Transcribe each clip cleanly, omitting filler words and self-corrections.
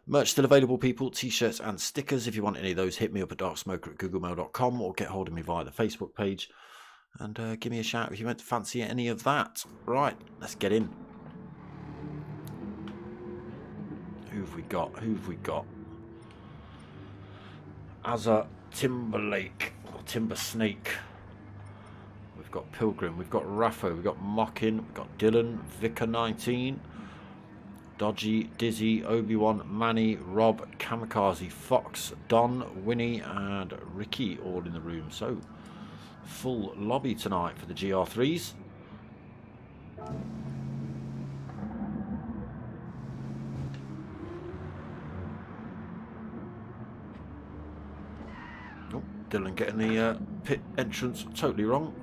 Merch still available, people. T-shirts and stickers. If you want any of those, hit me up at darksmoker@googlemail.com or get hold of me via the Facebook page. And give me a shout if you went to fancy any of that. Right, let's get in. Who have we got? Who have we got? Azza Timberlake or Timber Snake. We've got Pilgrim. We've got Raffo. We've got Mockin. We've got Dylan. Vicar 19. Dodgy, Dizzy, Obi-Wan, Manny, Rob, Kamikaze, Fox, Don, Winnie and Ricky all in the room. So, full lobby tonight for the GR3s. Oh, Dylan getting the pit entrance totally wrong.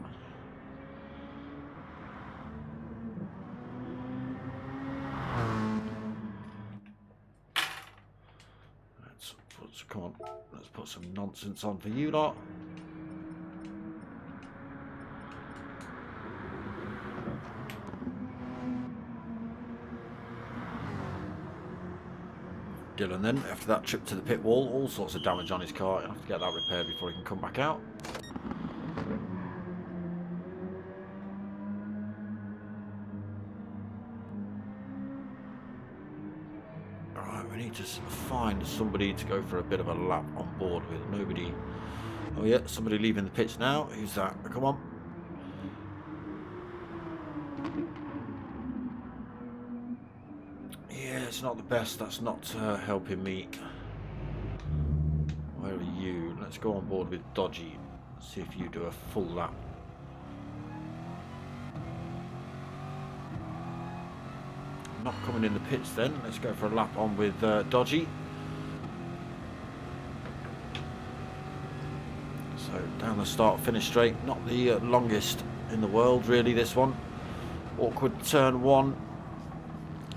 Come on, let's put some nonsense on for you lot. Dylan then, after that trip to the pit wall, all sorts of damage on his car. He'll have to get that repaired before he can come back out. We need to find somebody to go for a bit of a lap on board with. Nobody. Oh yeah, somebody leaving the pits now. Who's that? Come on. Yeah, it's not the best. That's not helping me. Where are you? Let's go on board with Dodgy. See if you do a full lap. Not coming in the pits then. Let's go for a lap on with Dodgy. So down the start, finish straight. Not the longest in the world really, this one. Awkward turn one.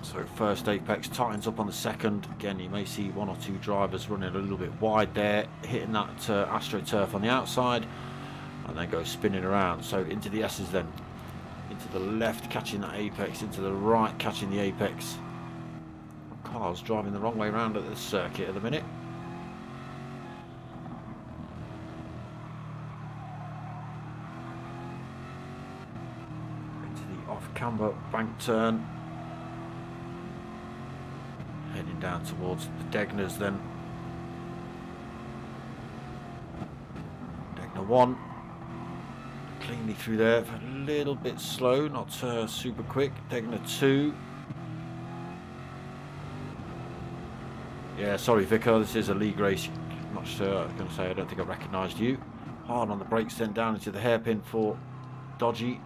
So first apex tightens up on the second. Again, you may see one or two drivers running a little bit wide there, hitting that AstroTurf on the outside, and then go spinning around. So into the S's then. Into the left, catching that apex. Into the right, catching the apex. Car's driving the wrong way around at the circuit at the minute. Into the off-camber bank turn. Heading down towards the Degners then. Degner 1. Cleanly through there, a little bit slow, not super quick. Degner 2. Yeah, sorry Vicar, this is a league race. I'm not sure, I was going to say I don't think I recognised you. Hard on the brakes, then down into the hairpin for Dodgy.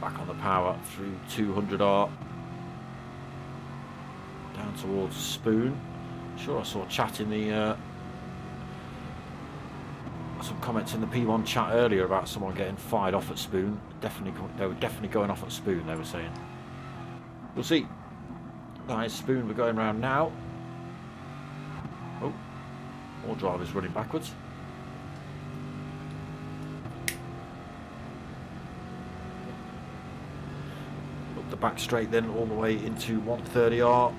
Back on the power through 200R. Down towards Spoon. Sure I saw chat in the... some comments in the P1 chat earlier about someone getting fired off at Spoon. They were definitely going off at Spoon, they were saying. We'll see. Nice Spoon, we're going round now. Oh, more drivers running backwards. Up the back straight then, all the way into 130R.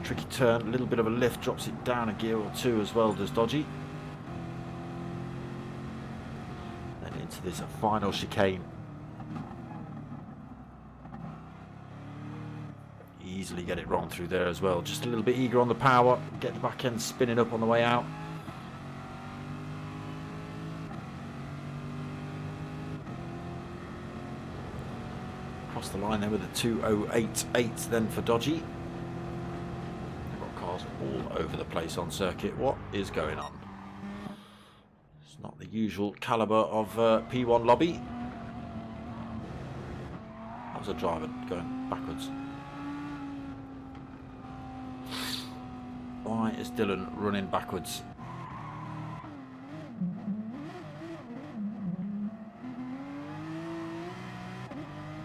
Tricky turn, a little bit of a lift, drops it down a gear or two as well, does Dodgy. Then into this final chicane. Easily get it wrong through there as well. Just a little bit eager on the power. Get the back end spinning up on the way out. Across the line then with a 2:08.8 then for Dodgy. They've got cars all over the place on circuit. What is going on? It's not the usual calibre of P1 lobby. That was a driver going backwards. Why is Dylan running backwards?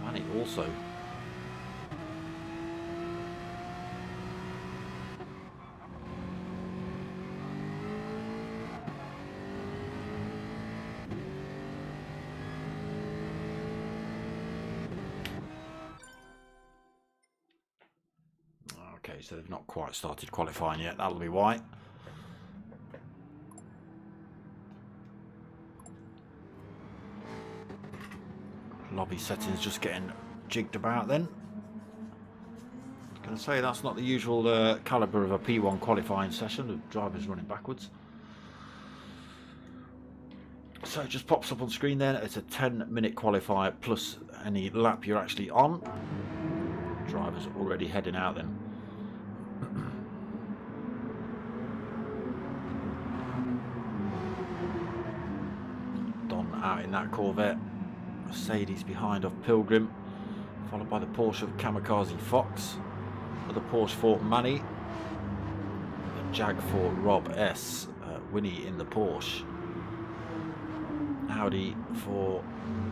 Manny also. Okay, so they've not quite started qualifying yet. That'll be why. Lobby settings just getting jigged about then. I was going to say that's not the usual calibre of a P1 qualifying session of drivers running backwards. So it just pops up on screen then. It's a 10-minute qualifier plus any lap you're actually on. Drivers already heading out then. Don out in that Corvette. Mercedes behind of Pilgrim, followed by the Porsche of Kamikaze Fox, the Porsche for Manny, the Jag for Rob S, Winnie in the Porsche, Audi for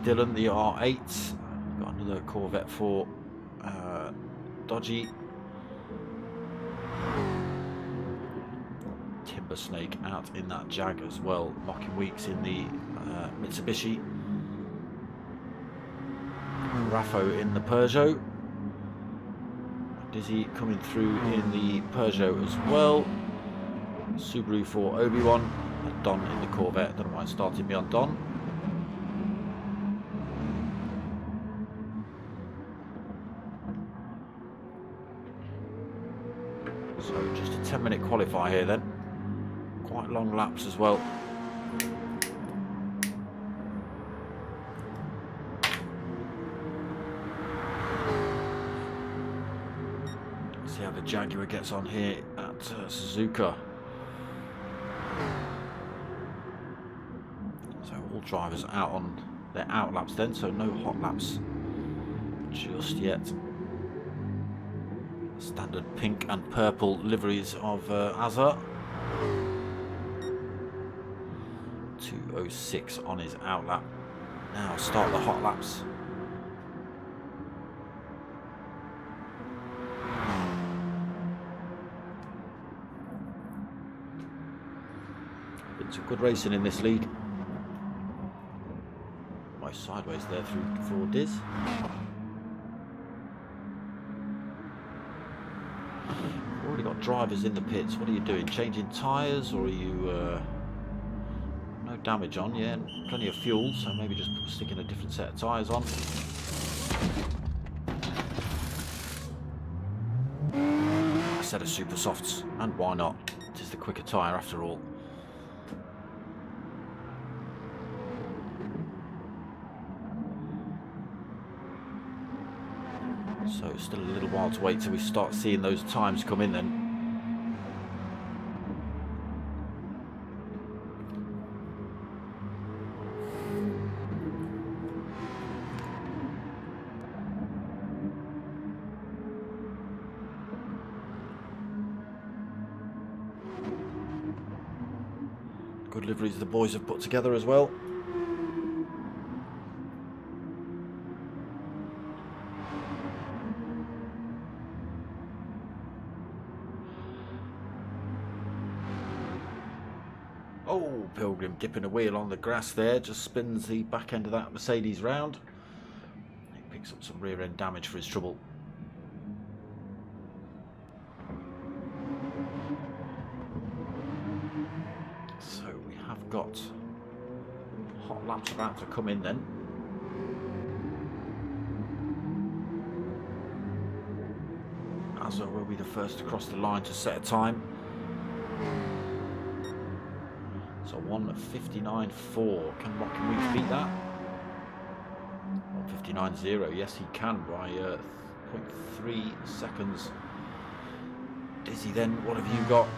Dylan, the R8, got another Corvette for Dodgy, Timber Snake out in that Jag as well, Mocking Weeks in the Mitsubishi, Raffo in the Peugeot, Dizzy coming through in the Peugeot as well, Subaru for Obi-Wan, and Don in the Corvette. I don't know why it started me on Don. So just a 10-minute qualifier here then, quite long laps as well. See how the Jaguar gets on here at Suzuka. So all drivers out on their out laps then, so no hot laps just yet. Standard pink and purple liveries of Azar. 2:06 on his out lap. Now start the hot laps. Been some good racing in this league. Nice sideways there through for Diz. Already got drivers in the pits. What are you doing? Changing tyres, or are you no damage on? Yeah, plenty of fuel, so maybe just sticking a different set of tyres on. A set of super softs, and why not? It is the quicker tyre after all. So it's still a little while to wait till we start seeing those times come in then. Good liveries the boys have put together as well. Oh, Pilgrim dipping a wheel on the grass there, just spins the back end of that Mercedes round. He picks up some rear end damage for his trouble. So we have got hot laps about to come in then. Azza will be the first to cross the line to set a time. So 1:59.4. Can Rocky Weeks beat that? 1:59.0. Yes, he can by 0.3 seconds. Dizzy then, what have you got?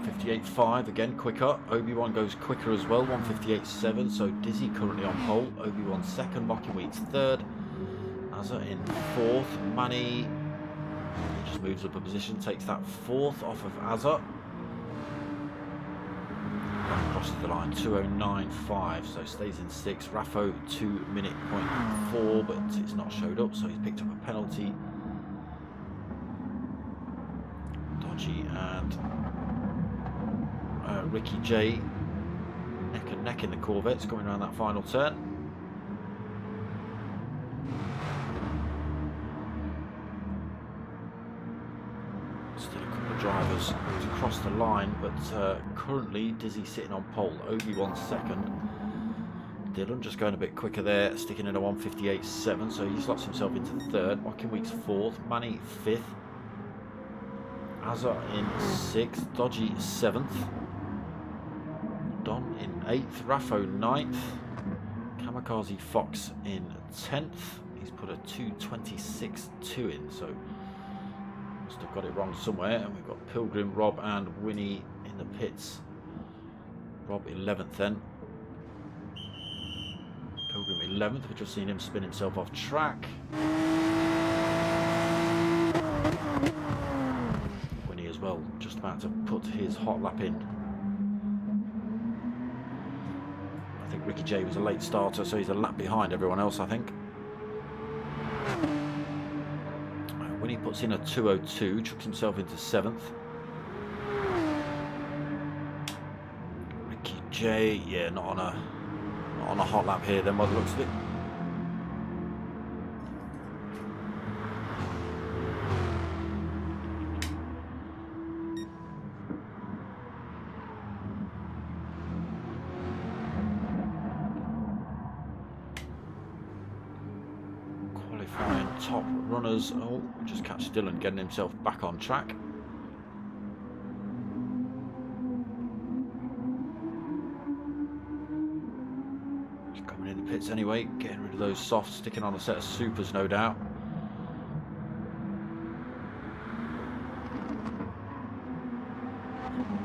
1:58.5. Again, quicker. Obi-Wan goes quicker as well. 1:58.7. So Dizzy currently on pole. Obi-Wan second. Rocky Weeks third. Azza in fourth. Manny just moves up a position, takes that fourth off of Azza. Crosses the line 2:09.5, so stays in sixth. Raffo 2:04, but it's not showed up, so he's picked up a penalty. Dodgy and Ricky J neck and neck in the Corvettes going around that final turn. Still a couple of drivers to cross the line, but currently Dizzy sitting on pole. Obi-Wan second. Dylan just going a bit quicker there, sticking in a 1:58.7, so he slots himself into third. Joaquin Weeks fourth. Manny fifth. Azza in sixth. Dodgy seventh. Don in eighth. Raffo ninth. Kamikaze Fox in 10th. He's put a 2:26.2 in, so must have got it wrong somewhere. And we've got Pilgrim, Rob and Winnie in the pits. Rob 11th then. Pilgrim 11th. We've just seen him spin himself off track. Winnie as well, just about to put his hot lap in. I think Ricky J was a late starter, so he's a lap behind everyone else, I think. When he puts in a 2:02, chucks himself into 7th. Ricky J, yeah, not on a hot lap here then by the looks of it. Top runners. Oh, just catch Dylan getting himself back on track. He's coming in the pits anyway, getting rid of those softs, sticking on a set of supers, no doubt.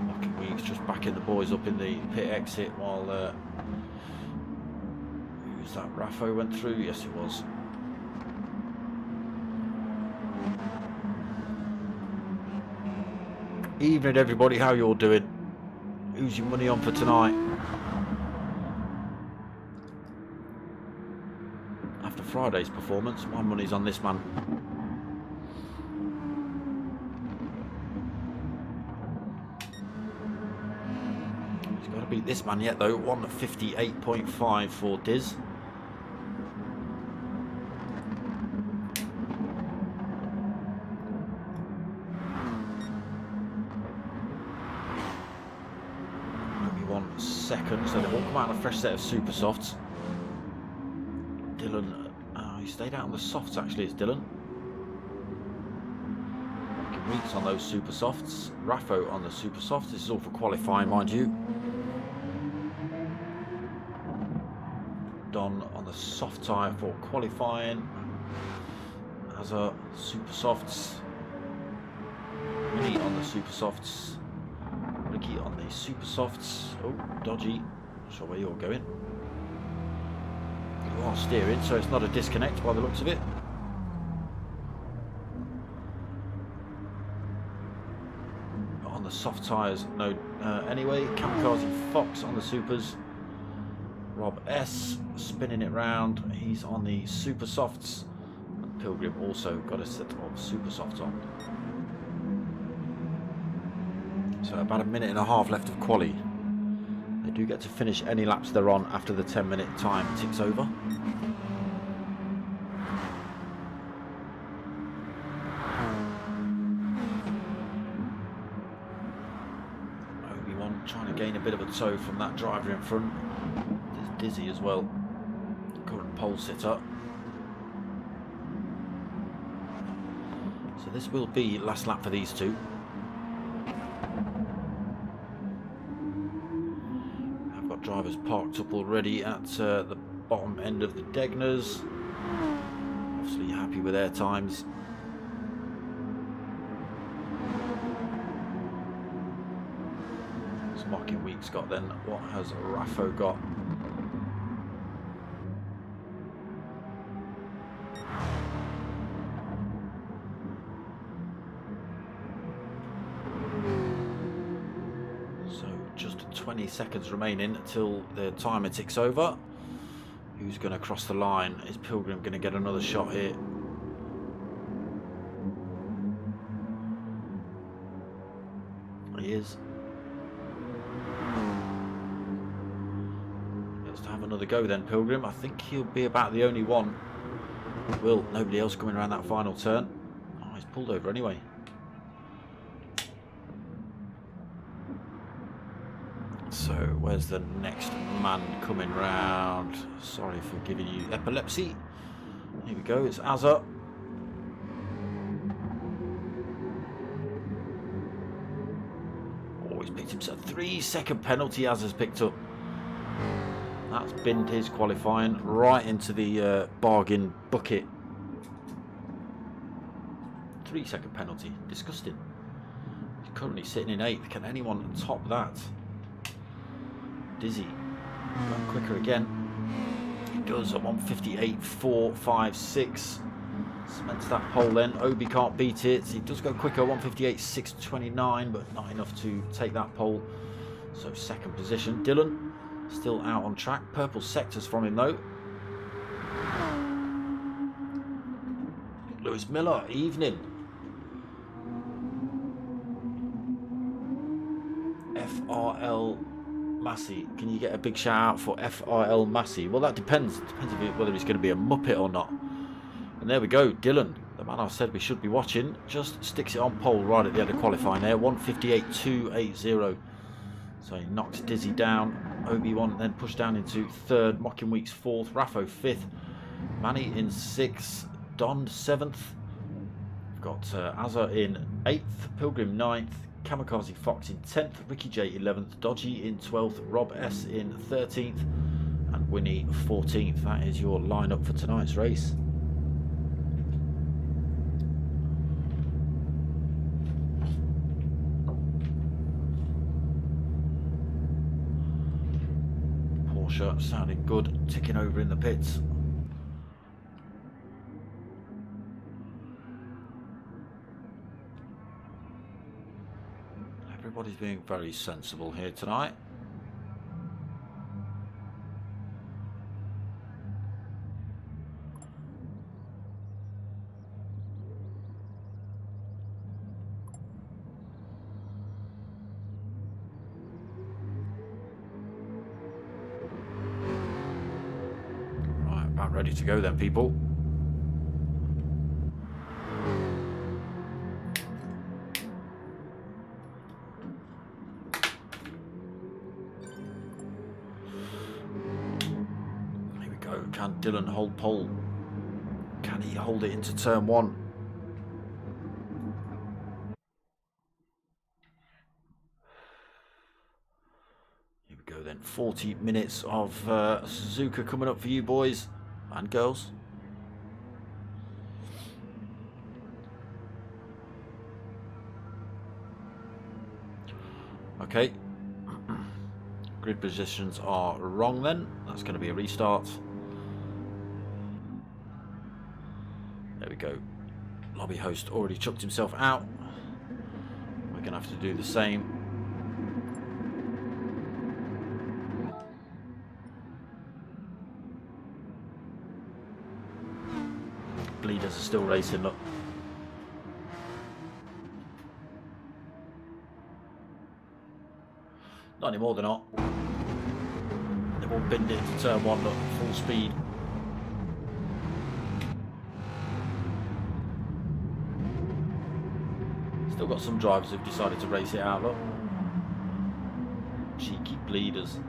Joaquin Weeks just backing the boys up in the pit exit while who's that? Raffo went through. Yes, it was. Evening everybody, how you all doing? Who's your money on for tonight? After Friday's performance, my money's on this man. He's got to beat this man yet though. 1:58.5 for Diz. Second, so they've all come out on a fresh set of super softs. Dylan, he stayed out on the softs actually, it's Dylan. Weeks on those super softs. Raffo on the super softs. This is all for qualifying, mind you. Don on the soft tyre for qualifying. Azar super softs. Mini on the super softs. Ricky on the super softs. Oh, dodgy. Not sure where you're going. You are steering, so it's not a disconnect by the looks of it. On the soft tyres, no. Anyway, Kamikaze Fox on the supers. Rob S spinning it round. He's on the super softs. And Pilgrim also got a set of super softs on. So about a minute and a half left of quali. They do get to finish any laps they're on after the 10-minute time ticks over. Obi-Wan trying to gain a bit of a toe from that driver in front. There's Dizzy as well. Current pole sitter. So this will be last lap for these two. Drivers parked up already at the bottom end of the Degners. Obviously happy with their times. What's Mocking Weeks got then? What has Raffo got? So just 20 seconds remaining until the timer ticks over. Who's going to cross the line? Is Pilgrim going to get another shot here? He is. Let's have another go then, Pilgrim. I think he'll be about the only one. Will nobody else coming around that final turn? Oh, he's pulled over anyway. So where's the next man coming round? Sorry for giving you epilepsy. Here we go, it's Azza. Oh, he's picked himself. 3-second penalty Azza's picked up. That's binned his qualifying right into the bargain bucket. 3-second penalty, disgusting. He's currently sitting in 8th. Can anyone top that? Dizzy going quicker again. He does at 158.456. Cements that pole then. Obi can't beat it. He does go quicker, 158.629, but not enough to take that pole. So second position. Dylan still out on track. Purple sectors from him though. Lewis Miller, evening. FRL Massey, can you get a big shout out for FRL Massey? Well, that depends. It depends whether it's going to be a Muppet or not. And there we go, Dylan, the man I said we should be watching, just sticks it on pole right at the end of qualifying there, 158.280. So he knocks Dizzy down. Obi-Wan then pushed down into 3rd, Mocking Weeks 4th, Raffo 5th, Manny in 6th, Don 7th. We've got Azza in 8th, Pilgrim 9th, Kamikaze Fox in 10th, Ricky J 11th, Dodgy in 12th, Rob S in 13th, and Winnie 14th. That is your lineup for tonight's race. Porsche sounding good, ticking over in the pits. Everybody's being very sensible here tonight. Right, about ready to go then, people. Can Dylan hold pole? Can he hold it into turn 1? Here we go then. 40 minutes of Suzuka coming up for you boys and girls. Okay. Grid positions are wrong then. That's going to be a restart. There we go. Lobby host already chucked himself out. We're going to have to do the same. Bleeders are still racing, look. Not anymore, they're not. They've all binned it into turn one, look, full speed. Still got some drivers who've decided to race it out, look. Cheeky bleeders.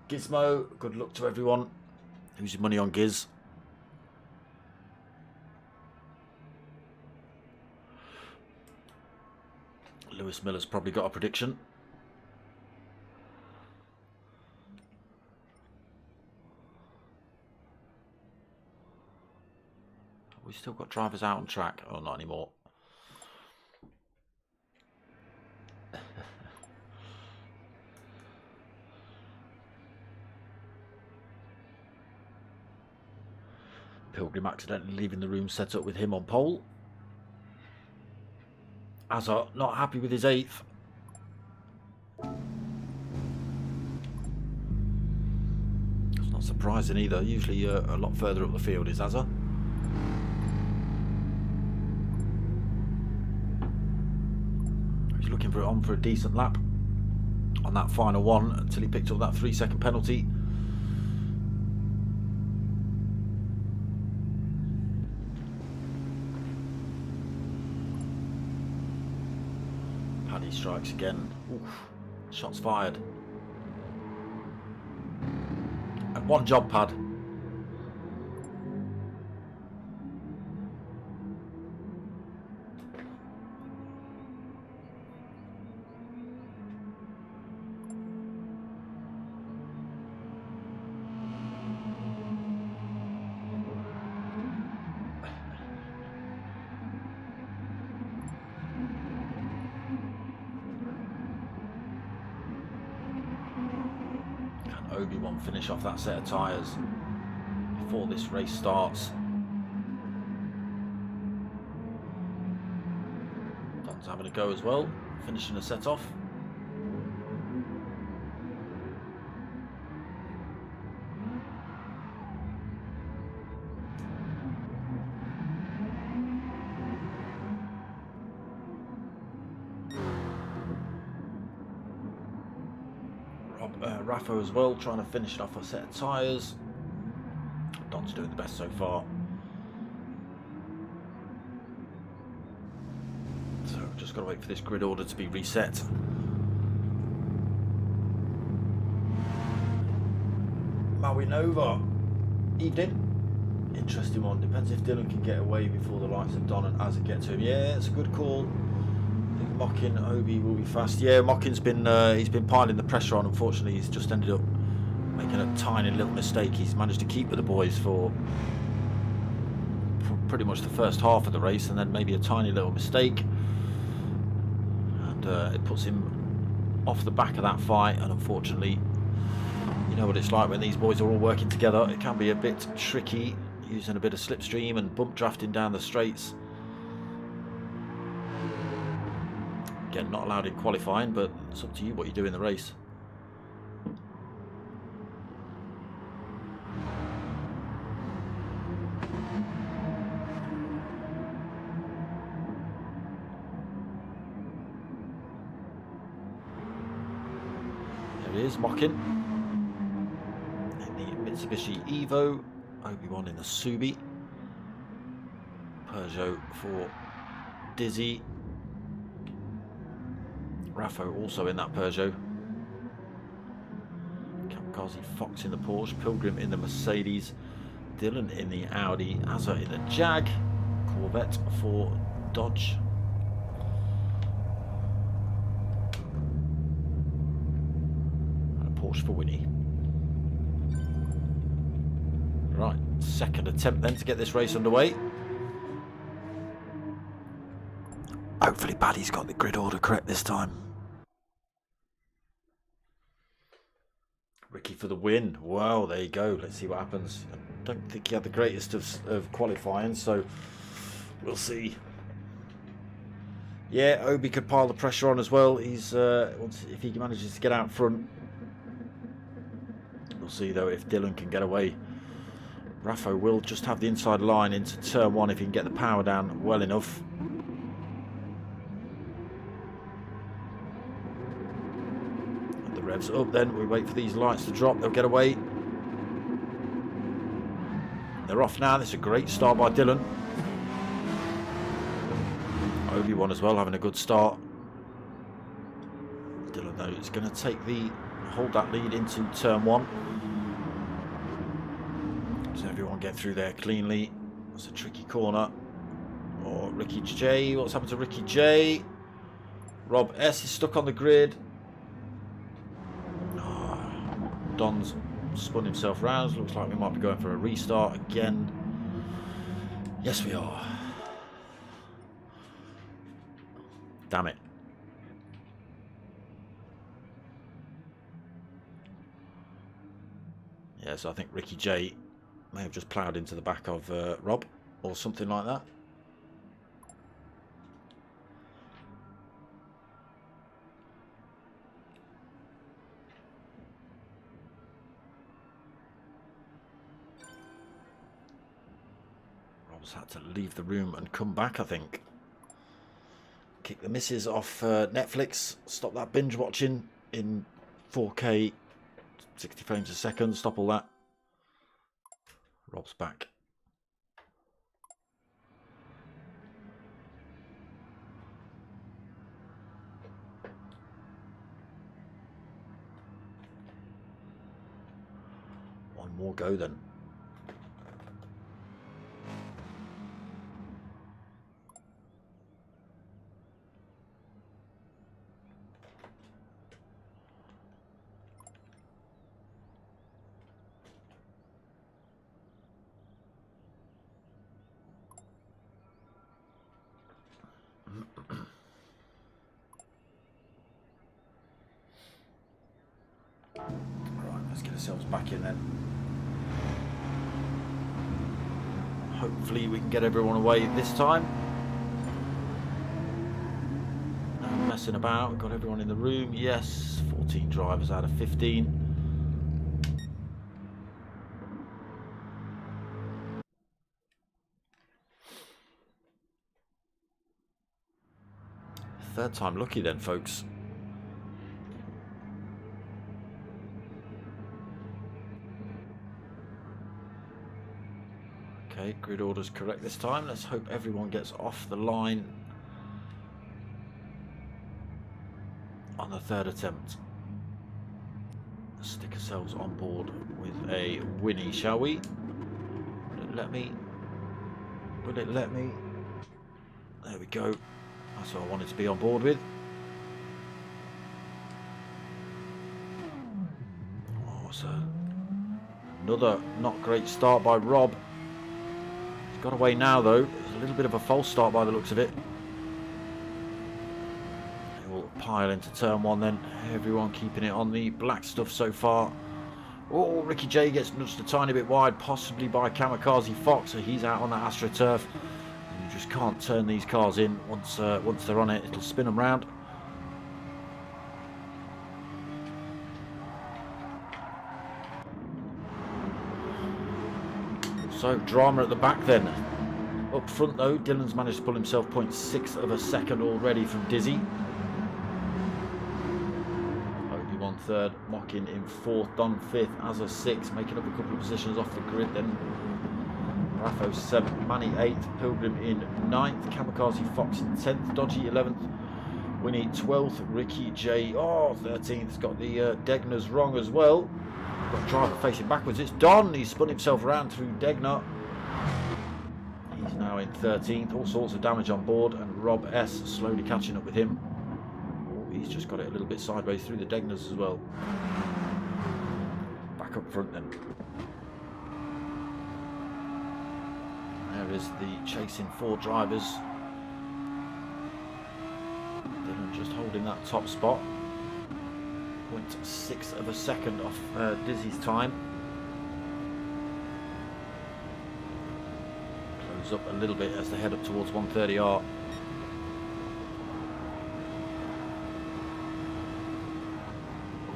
Gizmo, good luck to everyone. Who's your money on Giz? Lewis Miller's probably got a prediction. We still got drivers out on track. Oh, not anymore. Pilgrim accidentally leaving the room set up with him on pole. Azar not happy with his 8th. It's not surprising either. Usually a lot further up the field is Azar. He's looking for a decent lap on that final one until he picked up that 3-second penalty. Paddy strikes again. Oof. Shots fired. And one job, Pad. Obi-Wan finish off that set of tyres before this race starts. Don's having a go as well, finishing a set off. Raffo as well, trying to finish it off a set of tyres. Don's doing the best so far. So just got to wait for this grid order to be reset. Maui Nova, evening. Interesting one. Depends if Dylan can get away before the likes of Don and Azza get to him. Yeah, it's a good call. I think Mockin Obi will be fast. Yeah, Mockin's been he's been piling the pressure on. Unfortunately, he's just ended up making a tiny little mistake. He's managed to keep with the boys for pretty much the first half of the race, and then maybe a tiny little mistake, and it puts him off the back of that fight. And unfortunately, you know what it's like when these boys are all working together. It can be a bit tricky using a bit of slipstream and bump drafting down the straights. Again, not allowed in qualifying, but it's up to you what you do in the race. There he is, Mockin in the Mitsubishi Evo, Obi-Wan in the Subi, Peugeot for Dizzy. Raffo also in that Peugeot. Kamikaze Fox in the Porsche. Pilgrim in the Mercedes. Dylan in the Audi. Azza in the Jag. Corvette for Dodge. And a Porsche for Winnie. Right. second attempt then to get this race underway. Hopefully Paddy's got the grid order correct this time. Ricky for the win. Well, there you go. Let's see what happens. I don't think he had the greatest of qualifying, so we'll see. Yeah, Obi could pile the pressure on as well. He's if he manages to get out front. We'll see though if Dylan can get away. Raffo will just have the inside line into turn one if he can get the power down well enough. And the revs up then. We wait for these lights to drop. They'll get away. They're off now. This is a great start by Dylan. Obi-Wan as well, having a good start. Dylan though is going to hold that lead into turn one. So everyone get through there cleanly. That's a tricky corner. Or Ricky J. What's happened to Ricky J? Rob S is stuck on the grid. Oh, Don's spun himself round. Looks like we might be going for a restart again. Yes, we are. Damn it. Yeah, so I think Ricky J may have just ploughed into the back of Rob or something like that. Rob's had to leave the room and come back, I think. Kick the missus off Netflix. Stop that binge watching in 4K, 60 frames a second. Stop all that. Rob's back. One more go then. Right, let's get ourselves back in then. Hopefully we can get everyone away this time. No messing about. Got everyone in the room. Yes, 14 drivers out of 15. Third time lucky then, folks. Okay, grid order's correct this time. Let's hope everyone gets off the line on the third attempt. Let's stick ourselves on board with a Winnie, shall we? Will it let me? Will it let me? There we go. That's what I wanted to be on board with. Oh, so another not great start by Rob. He's got away now though. It's a little bit of a false start by the looks of it. He will pile into turn one then. Everyone keeping it on the black stuff so far. Oh, Ricky J gets nudged a tiny bit wide, possibly by Kamikaze Fox, so he's out on that AstroTurf. You just can't turn these cars in once they're on it. It'll spin them round. So drama at the back then. Up front though, Dylan's managed to pull himself 0.6 of a second already from Dizzy. Obi-Wan third, Mocking in fourth, Don fifth, Azza sixth, making up a couple of positions off the grid then. Raffo 7th, Manny 8th, Pilgrim in 9th, Kamikaze Fox in 10th, Dodgy 11th, Winnie 12th, Ricky J 13th. He's got the Degners wrong as well. Got a driver facing backwards. It's Don. He's spun himself around through Degner. He's now in 13th. All sorts of damage on board, and Rob S slowly catching up with him. Oh, he's just got it a little bit sideways through the Degners as well. Back up front then. There is the chasing 4 drivers. Dylan just holding that top spot. 0.6 of a second off Dizzy's time. Close up a little bit as they head up towards 130R.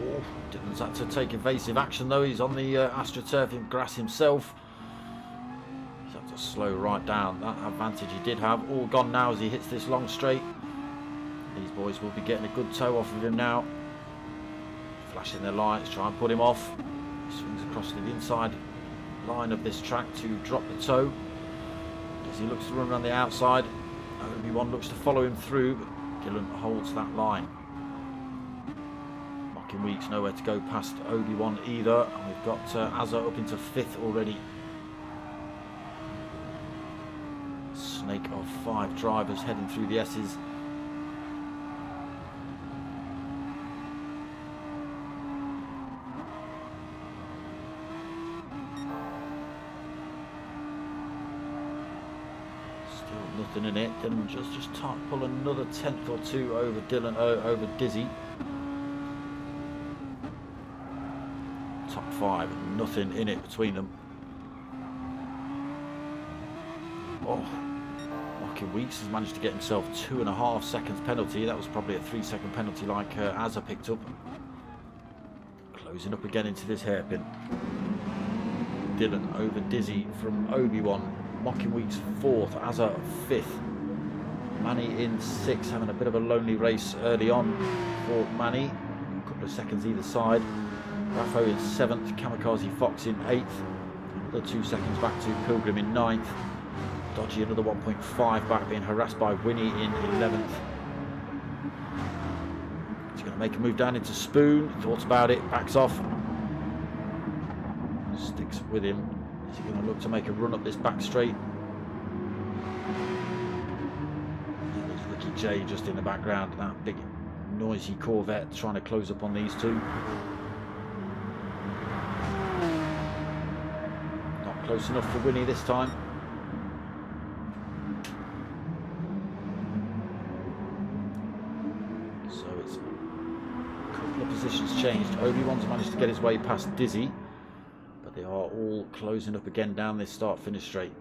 Oh, Dylan's had to take evasive action though. He's on the AstroTurf in grass himself. He's had to slow right down. That advantage he did have all gone now as he hits this long straight. These boys will be getting a good toe off of him now. Flashing their lights, try and put him off. He swings across to the inside line of this track to drop the toe. As he looks to run around the outside, Obi-Wan looks to follow him through, but Dylan holds that line. Mocking Weeks nowhere to go past Obi-Wan either, and we've got Azza up into 5th already. Snake of 5 drivers heading through the S's. Nothing in it. Dylan just pull another 10th or 2 over Dylan, over Dizzy. Top 5, nothing in it between them. Oh, Mocking Weeks has managed to get himself 2.5 seconds penalty. That was probably a 3-second penalty like Azza picked up. Closing up again into this hairpin. Dylan over Dizzy from Obi-Wan. Mocking Weeks 4th, Azza 5th. Manny in 6th, having a bit of a lonely race early on for Manny. A couple of seconds either side. Raffo in 7th, Kamikaze Fox in 8th. Another 2 seconds back to Pilgrim in 9th. Dodgy another 1.5 back, being harassed by Winnie in 11th. He's going to make a move down into Spoon. Thoughts about it, backs off. Sticks with him. Is he going to look to make a run up this back straight? There's Ricky J just in the background, that big noisy Corvette trying to close up on these two. Not close enough for Winnie this time. So it's a couple of positions changed. Obi-Wan's managed to get his way past Dizzy. They are all closing up again down this start-finish straight.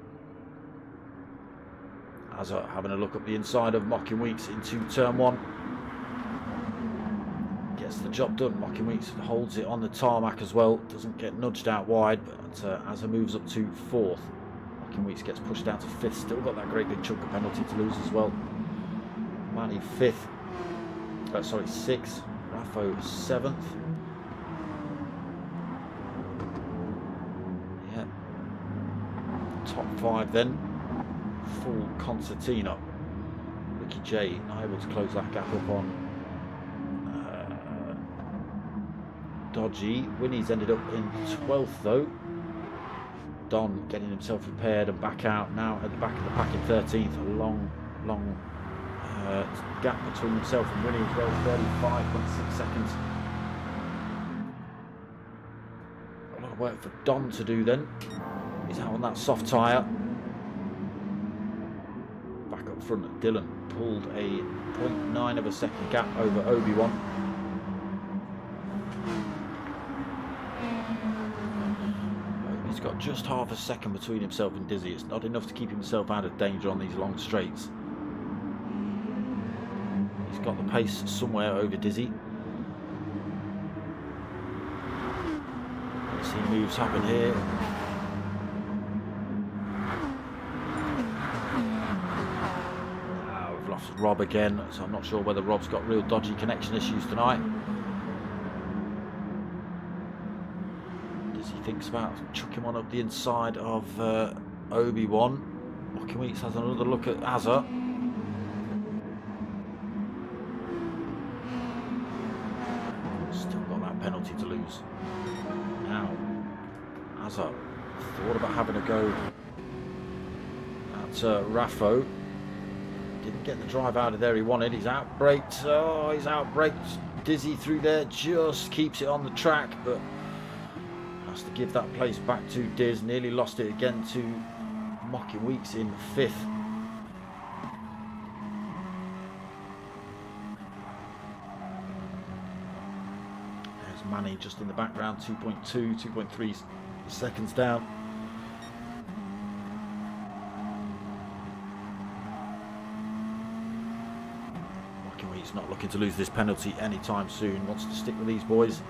Azza having a look up the inside of Mocking Weeks into turn 1. Gets the job done. Mocking Weeks holds it on the tarmac as well. Doesn't get nudged out wide, but Azza moves up to 4th. Mocking Weeks gets pushed down to 5th. Still got that great big chunk of penalty to lose as well. Manny 5th. 6th. Raffo 7th. Top 5 then, full concertina. Ricky J not able to close that gap up on Dodgy. Winnie's ended up in 12th though. Don getting himself repaired and back out now at the back of the pack in 13th. A long gap between himself and Winnie as well, 35.6 seconds. A lot of work for Don to do then. He's out on that soft tyre. Back up front, Dylan pulled a 0.9 of a second gap over Obi-Wan. He's got just half a second between himself and Dizzy. It's not enough to keep himself out of danger on these long straights. He's got the pace somewhere over Dizzy. Let's see moves happen here. Rob again, so I'm not sure whether Rob's got real dodgy connection issues tonight. Does he thinks about chucking one up the inside of Obi-Wan? Mocking Weeks has another look at Azza. Still got that penalty to lose. Now, Azza thought about having a go at Raffo. Didn't get the drive out of there he wanted. He's outbraked. Oh, he's outbraked. Dizzy through there. Just keeps it on the track, but has to give that place back to Diz. Nearly lost it again to Mocking Weeks in 5th. There's Manny just in the background, 2.2, 2.3 seconds down. Mocking Weeks not looking to lose this penalty anytime soon, wants to stick with these boys.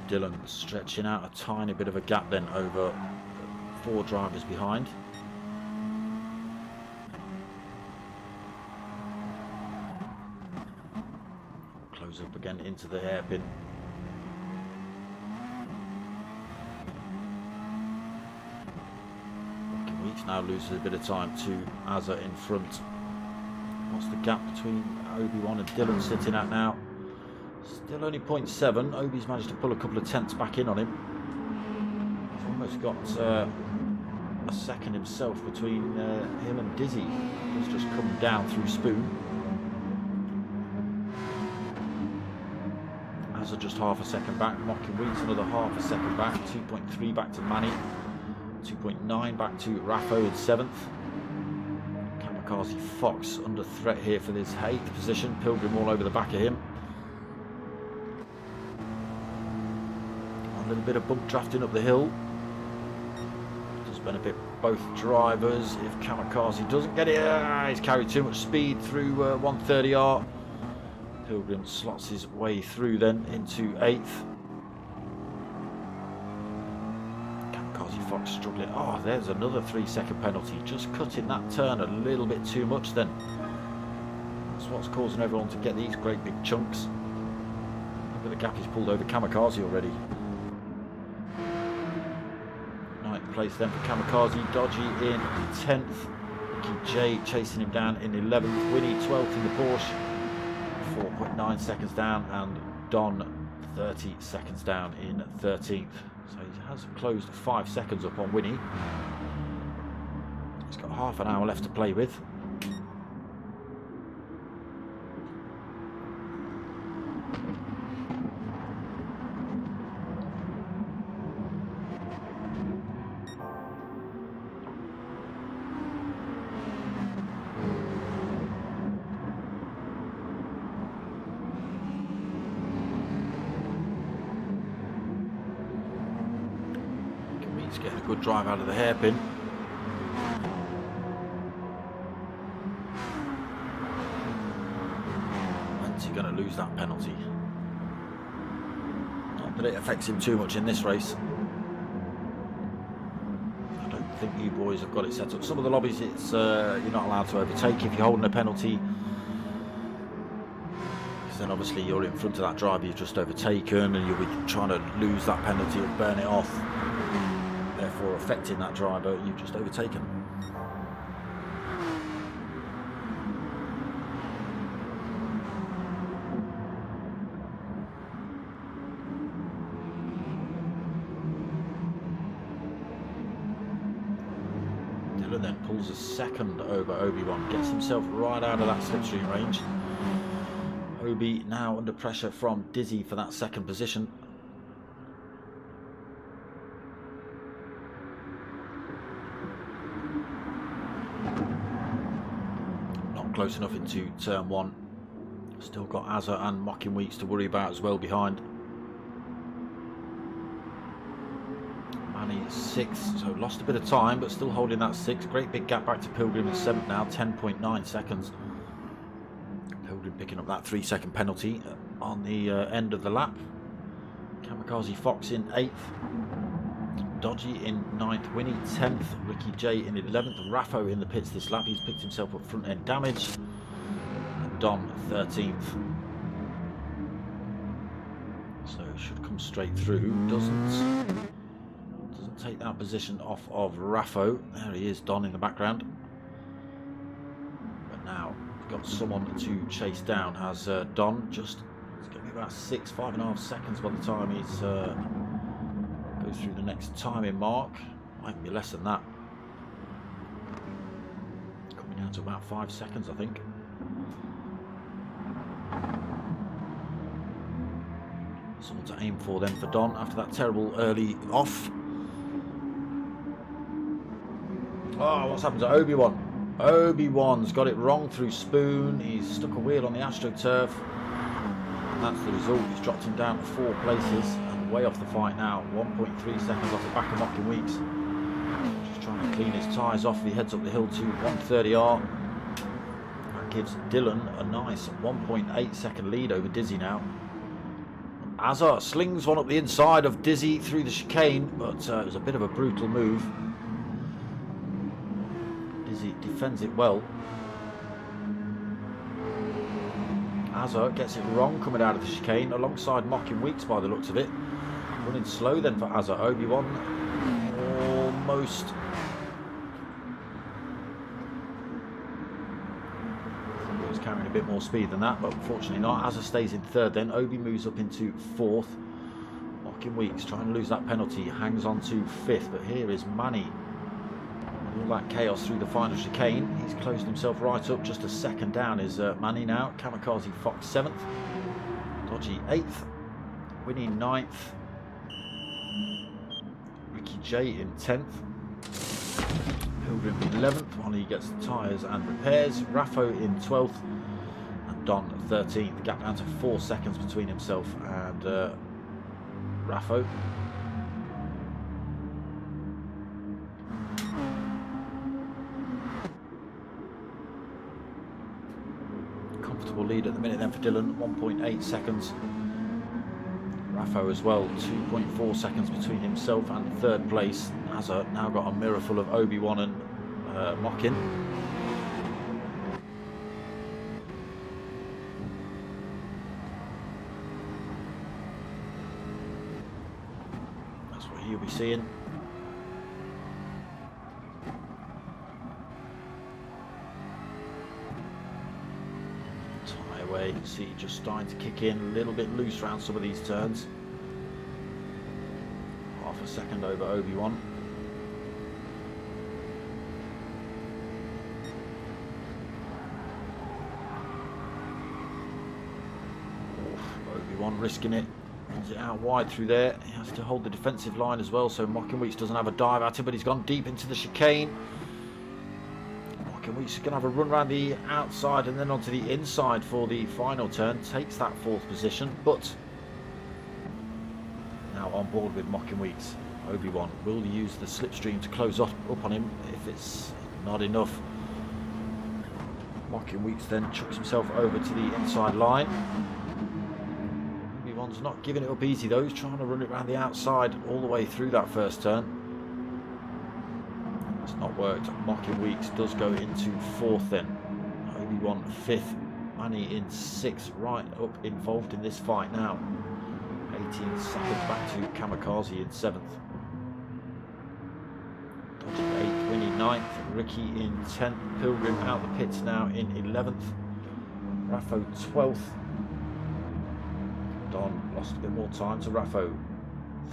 Dylan stretching out a tiny bit of a gap then over 4 drivers behind. Close up again into the hairpin. Mocking Weeks now loses a bit of time to Azza in front. What's the gap between Obi-Wan and Dylan sitting at now? Still only 0.7. Obi's managed to pull a couple of tenths back in on him. He's almost got a second himself between him and Dizzy. He's just come down through Spoon. Azza just half a second back. Mocking Weeks another half a second back. 2.3 back to Manny. 2.9 back to Raffo in 7th. Kamikaze Fox under threat here for this 8th position. Pilgrim all over the back of him. A little bit of bump drafting up the hill. Does benefit both drivers. If Kamikaze doesn't get it, he's carried too much speed through 130R. Pilgrim slots his way through then into 8th. Kamikaze Fox struggling. Oh, there's another 3-second penalty. Just cutting that turn a little bit too much then. That's what's causing everyone to get these great big chunks. Look at the gap he's pulled over Kamikaze already. Place then for Kamikaze. Dodgy in 10th. Ricky J chasing him down in 11th. Winnie 12th in the Porsche. 4.9 seconds down. And Don 30 seconds down in 13th. So he has closed 5 seconds up on Winnie. He's got half an hour left to play with. Getting a good drive out of the hairpin. When's he going to lose that penalty? Not that it affects him too much in this race. I don't think you boys have got it set up. Some of the lobbies, it's you're not allowed to overtake if you're holding a penalty. Because then obviously you're in front of that driver you've just overtaken, and you'll be trying to lose that penalty or burn it off. Therefore affecting that driver you've just overtaken. Dylan then pulls a second over Obi-Wan, gets himself right out of that slipstream range. Obi now under pressure from Dizzy for that second position. Close enough into turn 1. Still got Azza and Mocking Weeks to worry about as well behind. Manny 6th, so lost a bit of time but still holding that 6th. Great big gap back to Pilgrim in 7th now, 10.9 seconds. Pilgrim picking up that 3-second penalty on the end of the lap. Kamikaze Fox in 8th. Dodgy in 9th, Winnie 10th, Ricky J in 11th, Raffo in the pits this lap, he's picked himself up front end damage, and Don 13th. So should come straight through, doesn't take that position off of Raffo. There he is, Don in the background. But now we've got someone to chase down, has Don. Just, it's going to be about 5.5 seconds by the time he's goes through the next timing mark. Might be less than that. Coming down to about 5 seconds, I think. Someone to aim for then for Don after that terrible early off. Oh, what's happened to Obi-Wan? Obi-Wan's got it wrong through Spoon. He's stuck a wheel on the AstroTurf. And that's the result. He's dropped him down to 4 places and way off the fight now. 1.3 seconds off the back of Mocking Weeks. Just trying to clean his tyres off. He heads up the hill to 130R. That gives Dylan a nice 1.8 second lead over Dizzy now. Azar slings one up the inside of Dizzy through the chicane, but it was a bit of a brutal move. Dizzy defends it well. Azar gets it wrong coming out of the chicane alongside Mocking Weeks by the looks of it. Running slow then for Azar. Obi-Wan almost. He was carrying a bit more speed than that, but unfortunately not. Azar stays in 3rd then. Obi moves up into 4th. Mocking Weeks trying to lose that penalty. Hangs on to 5th, but here is Manny. All that chaos through the final chicane. He's closed himself right up. Just a second down is Manny now. Kamikaze Fox 7th. Dodgy 8th. Winnie 9th. Ricky J in 10th. Pilgrim 11th while he gets the tyres and repairs. Raffo in 12th. And Don 13th. The gap down to 4 seconds between himself and Raffo. Lead at the minute then for Dylan, 1.8 seconds. Raffo as well, 2.4 seconds between himself and 3rd place. Azar now got a mirror full of Obi-Wan and Mockin. That's what he'll be seeing. You can see just starting to kick in, a little bit loose around some of these turns. Half a second over Obi-Wan. Obi-Wan risking it. Pulls it out wide through there. He has to hold the defensive line as well, so Mocking Weeks doesn't have a dive at him, but he's gone deep into the chicane. Weeks is going to have a run around the outside and then onto the inside for the final turn. Takes that 4th position, but now on board with Mocking Weeks. Obi-Wan will use the slipstream to close up on him if it's not enough. Mocking Weeks then chucks himself over to the inside line. Obi-Wan's not giving it up easy though. He's trying to run it around the outside all the way through that first turn. It's not worked. Mocking Weeks does go into 4th then. Obi-Wan 5th. Manny in 6th. Right up involved in this fight now. 18 seconds back to Kamikaze in 7th. Dodgy 8th. Winnie 9th. Ricky in 10th. Pilgrim out the pits now in 11th. Raffo 12th. Don lost a bit more time to Raffo.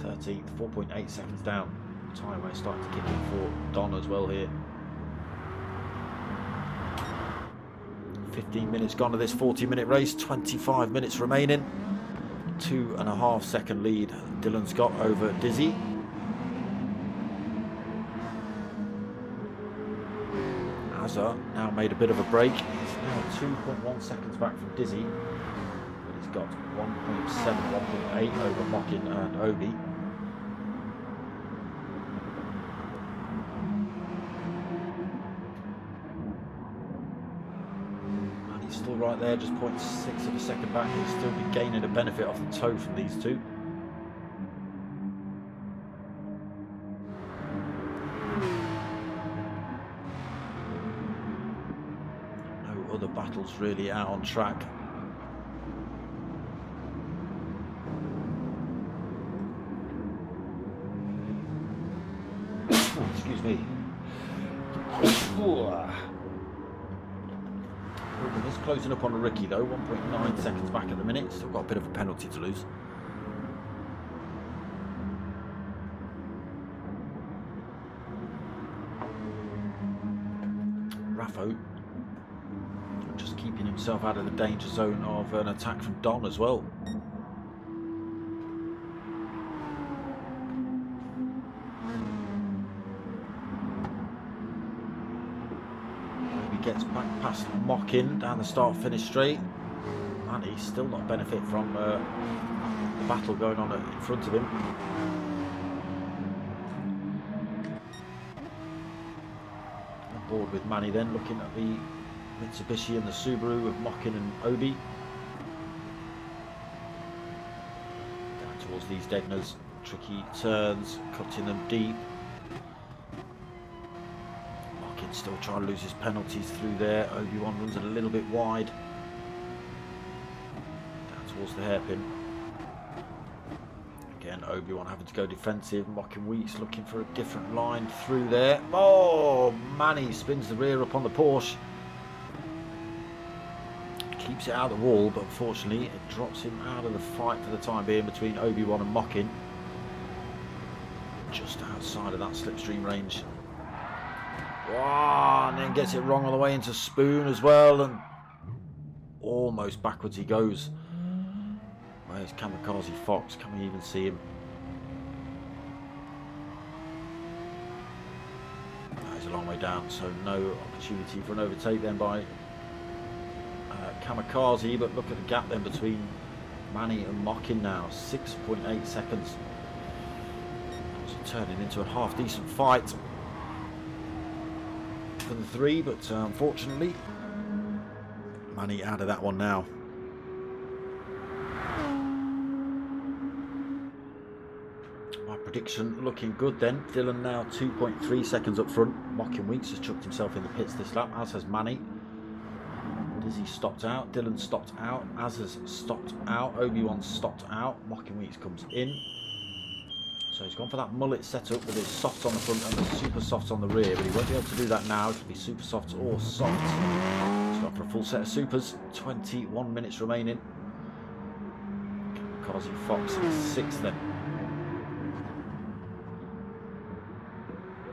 13th. 4.8 seconds down. Time way starting to kick in for Don as well here. 15 minutes gone to this 40-minute race, 25 minutes remaining. 2.5 second lead Dylan's got over Dizzy. Azar now made a bit of a break. He's now 2.1 seconds back from Dizzy, but he's got 1.7, 1.8 over Mockin and Obi. Still right there, just 0.6 of a second back. He'll still be gaining a benefit off the toe from these two. No other battles really out on track. Oh, excuse me. It's closing up on Ricky though, 1.9 seconds back at the minute. Still got a bit of a penalty to lose. Raffo just keeping himself out of the danger zone of an attack from Don as well. gets back past Mockin down the start-finish straight. And he's still not benefit from the battle going on in front of him. On board with Manny then, looking at the Mitsubishi and the Subaru of Mockin and Obi. Down towards these Degners, tricky turns, cutting them deep. Mockin still trying to lose his penalties through there. Obi-Wan runs a little bit wide. Down towards the hairpin. Again, Obi-Wan having to go defensive. Mockin Weeks looking for a different line through there. Oh, Manny spins the rear up on the Porsche. Keeps it out of the wall, but unfortunately it drops him out of the fight for the time being between Obi-Wan and Mockin. Just outside of that slipstream range. Wow, and then gets it wrong on the way into Spoon as well, and almost backwards he goes. Where's Kamikaze Fox? Can we even see him? He's a long way down, so no opportunity for an overtake then by Kamikaze, but look at the gap then between Manny and Mockin now, 6.8 seconds. It's turning into a half decent fight for the three, but unfortunately Manny out of that one now. My prediction looking good then. Dylan now 2.3 seconds up front. Mockin Weeks has chucked himself in the pits this lap, as has Manny. Dizzy stopped out, Dylan stopped out, Azza's stopped out, Obi-Wan stopped out, Mockin Weeks comes in. So he's gone for that mullet setup with his softs on the front and the super softs on the rear, but he won't be able to do that now. It'll be super softs or softs. He's gone for a full set of supers, 21 minutes remaining. Kamikaze Fox in 6th then.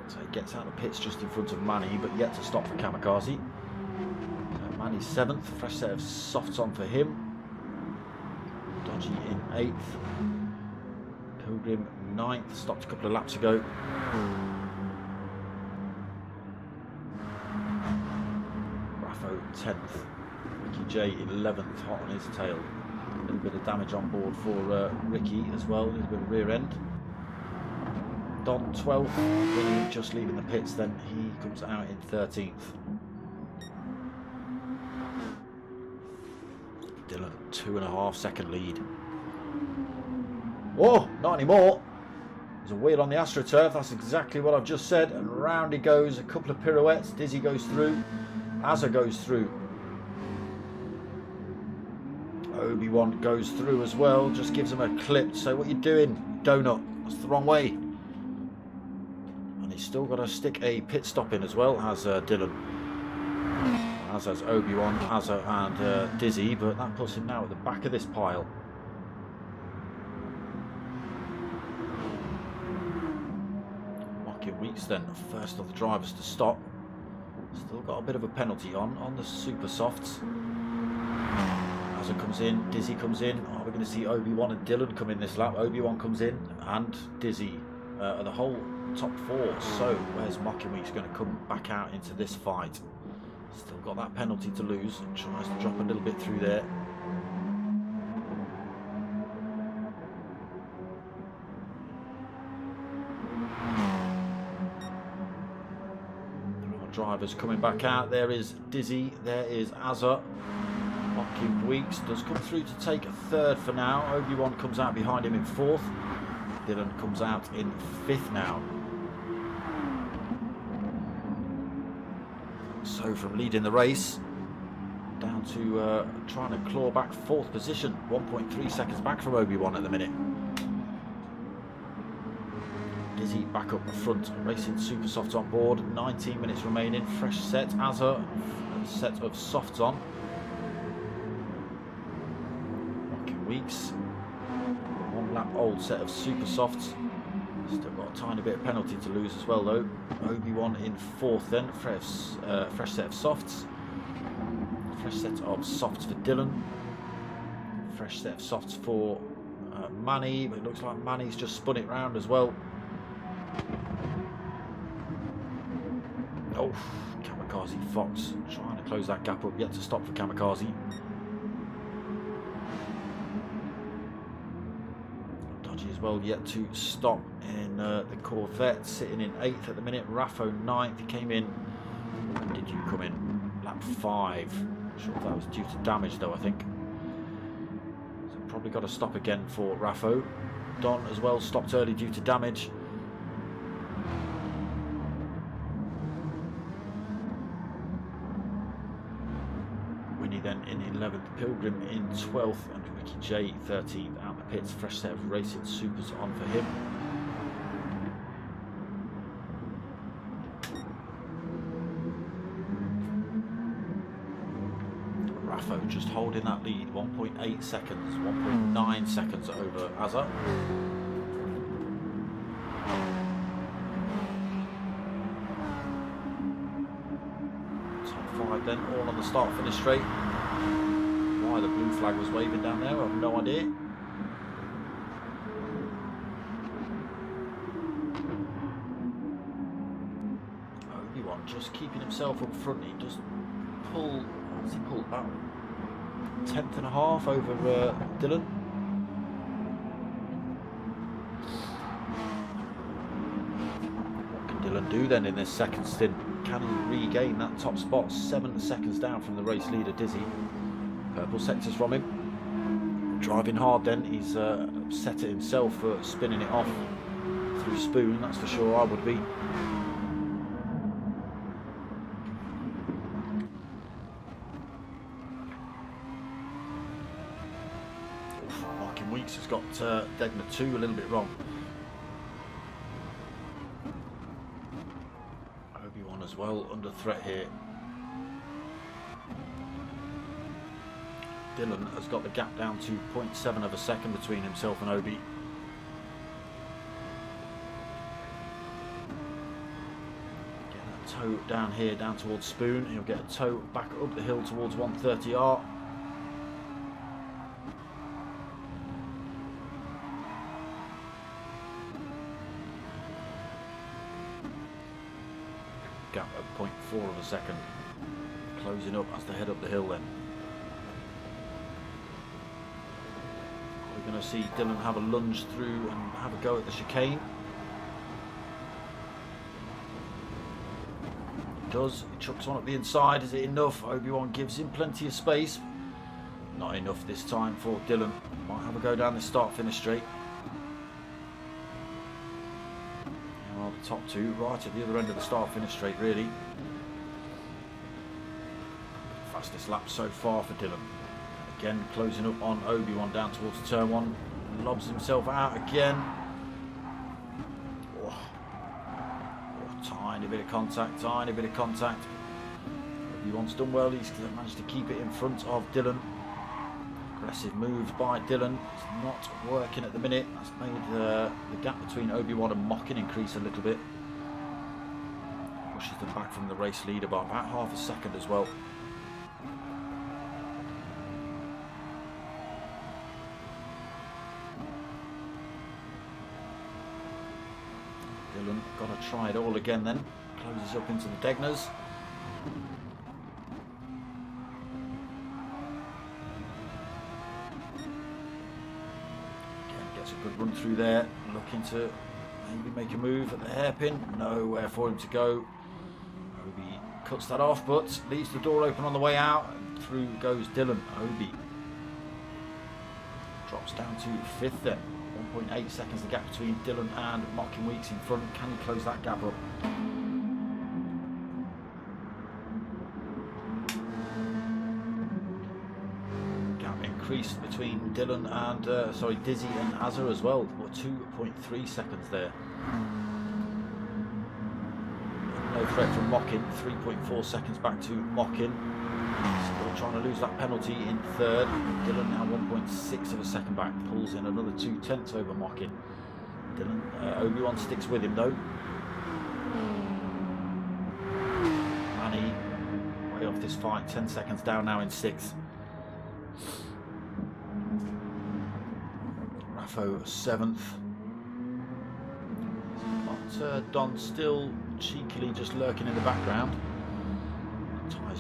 So he gets out of the pits just in front of Manny, but yet to stop for Kamikaze. Manny's 7th, fresh set of softs on for him. Dodgy in 8th. Pilgrim 9th, stopped a couple of laps ago. Raffo 10th. Ricky J 11th, hot on his tail. A little bit of damage on board for Ricky as well, a little bit of rear end. Don 12th, Winnie just leaving the pits, then he comes out in 13th. Dylan, 2.5 second lead. Oh, not anymore. There's a wheel on the AstroTurf. That's exactly what I've just said. And round he goes. A couple of pirouettes. Dizzy goes through. Azza goes through. Obi-Wan goes through as well. Just gives him a clip. So what you doing, Donut? That's the wrong way. And he's still got to stick a pit stop in as well as Dylan. As has Obi-Wan, Azza and Dizzy, but that puts him now at the back of this pile. Mockin Weeks then, first of the drivers to stop. Still got a bit of a penalty on the super softs. Azza comes in, Dizzy comes in. Are we going to see Obi-Wan and Dylan come in this lap? Obi-Wan comes in and Dizzy. The whole top 4. So where's Mockin Weeks going to come back out into this fight? Still got that penalty to lose and tries to drop a little bit through there. There are drivers coming back out. There is Dizzy, there is Azza. Mockin Weeks does come through to take a 3rd for now. Obi-Wan comes out behind him in 4th. Dylan comes out in 5th now. So from leading the race down to trying to claw back 4th position, 1.3 seconds back from Obi-Wan at the minute. Dizzy back up the front, racing super softs on board, 19 minutes remaining, fresh set, Azza, a set of softs on. Mockin Weeks, 1 lap old set of super softs. Still got a tiny bit of penalty to lose as well though. Obi-Wan in 4th then, fresh set of softs. Fresh set of softs for Dylan. Fresh set of softs for Manny, but it looks like Manny's just spun it round as well. Oh, Kamikaze Fox trying to close that gap up, yet to stop for Kamikaze. Dodgy as well, yet to stop in the Corvette, sitting in 8th at the minute. Raffo 9th, he came in. When did you come in? Lap 5. Not sure if that was due to damage though, I think. So probably got to stop again for Raffo. Don as well stopped early due to damage. Winnie then in 11th, Pilgrim in 12th, and Ricky J 13th out the pits. Fresh set of racing supers on for him. Raffo just holding that lead, 1.8 seconds, 1.9 seconds over Azar. Top 5 then, all on the start-finish straight. Why the blue flag was waving down there, I have no idea. Obi-Wan just keeping himself up front. He does pull, what does he pull? About 10th and a half over Dylan. What can Dylan do then in this second stint? Can he regain that top spot? 7 seconds down from the race leader, Dizzy. Purple sectors from him. Driving hard then. He's upset at himself for spinning it off through Spoon, that's for sure. I would be. Marking Weeks has got Degner 2 a little bit wrong. Obi-Wan as well under threat here. Dylan has got the gap down to 0.7 of a second between himself and Obi. Get a toe down here, down towards Spoon. He'll get a toe back up the hill towards 130R. Gap at 0.4 of a second. Closing up as they head up the hill then. We're going to see Dylan have a lunge through and have a go at the chicane. He does. He chucks one up the inside. Is it enough? Obi-Wan gives him plenty of space. Not enough this time for Dylan. Might have a go down the start-finish straight. Here are the top two, right at the other end of the start-finish straight, really. Fastest lap so far for Dylan. Again, closing up on Obi-Wan down towards turn 1. Lobs himself out again. Oh, tiny bit of contact, tiny bit of contact. Obi-Wan's done well. He's managed to keep it in front of Dylan. Aggressive moves by Dylan. It's not working at the minute. That's made the gap between Obi-Wan and Mockin increase a little bit. Pushes them back from the race leader by about half a second as well. Dylan got to try it all again then. Closes up into the Degners. Again, gets a good run through there. Looking to maybe make a move at the hairpin. Nowhere for him to go. Obi cuts that off, but leaves the door open on the way out. And through goes Dylan. Obi drops down to 5th then. 1.8 seconds the gap between Dylan and Mocking Weeks in front. Can he close that gap up? Gap increased between Dylan and Dizzy and Azar as well. 2.3 seconds there. No threat from Mockin. 3.4 seconds back to Mockin. Still trying to lose that penalty in 3rd. Dylan now 1.6 of a second back. Pulls in another 0.2 over Mockin. Dylan, Obi-Wan sticks with him though. Manny way off this fight. 10 seconds down now in 6th. Raffo 7th. But Don still cheekily just lurking in the background.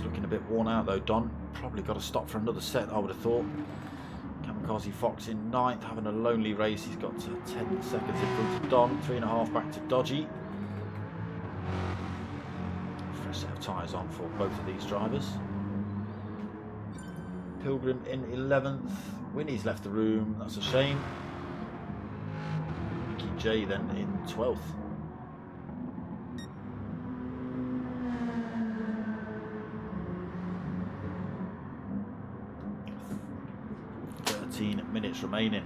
looking a bit worn out though, Don. Probably got to stop for another set, I would have thought. Kamikaze Fox in 9th, having a lonely race. He's got 10 seconds in front of Don. 3.5 back to Dodgy. Fresh set of tyres on for both of these drivers. Pilgrim in 11th. Winnie's left the room. That's a shame. Mickey J then in 12th. Minutes remaining.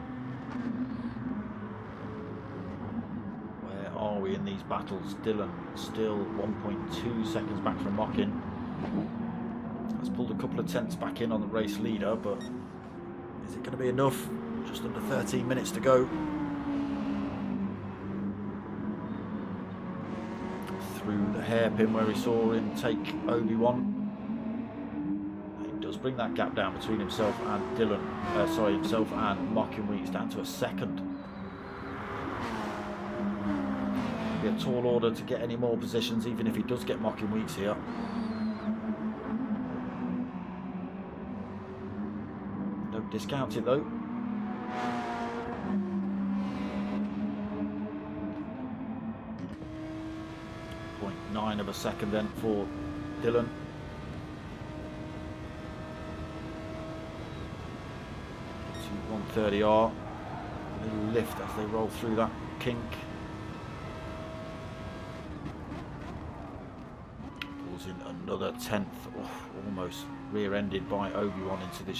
Where are we in these battles? Dylan still 1.2 seconds back from Mockin. Has pulled a couple of tenths back in on the race leader, but is it going to be enough? Just under 13 minutes to go. Through the hairpin where we saw him take Obi-Wan. Bring that gap down between himself and Dylan, himself and Mockin Weeks down to a second. It'll be a tall order to get any more positions, even if he does get Mockin Weeks here. Don't discount it though. .9 of a second then for Dylan. 130R, a little lift as they roll through that kink. Pulls in another 10th, almost rear-ended by Obi-Wan into the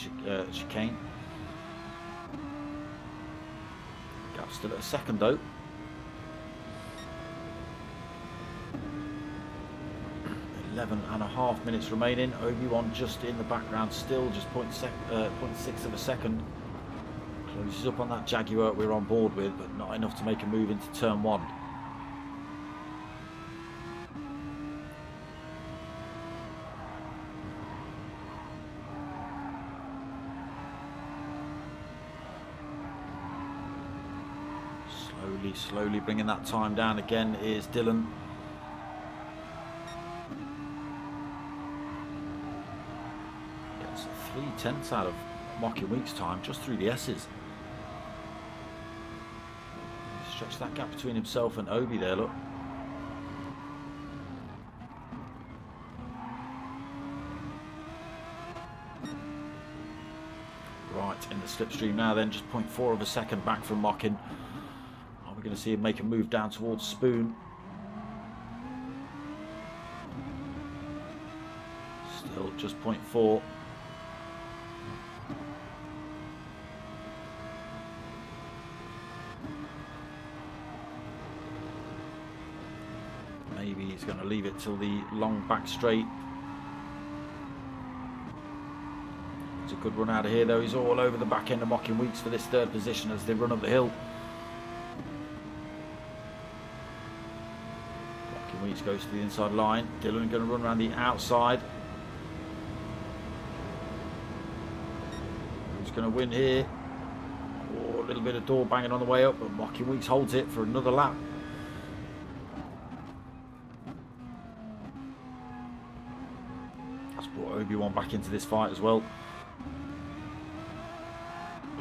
chicane. Gap still at a second though. 11.5 minutes remaining. Obi-Wan just in the background, still just 0.6 of a second. Closes up on that Jaguar we're on board with, but not enough to make a move into turn 1. Slowly bringing that time down again is Dylan. Gets 3/10 out of Mockin Weeks' time just through the S's. Stretch that gap between himself and Obi there, look. Right, in the slipstream now then, just 0.4 of a second back from Mockin. Are we going to see him make a move down towards Spoon? Still just 0.4. Maybe he's going to leave it till the long back straight. It's a good run out of here though. He's all over the back end of Mockin Weeks for this 3rd position as they run up the hill. Mockin Weeks goes to the inside line. Dylan going to run around the outside. Who's going to win here? Oh, a little bit of door banging on the way up, but Mockin Weeks holds it for another lap. Obi-Wan back into this fight as well.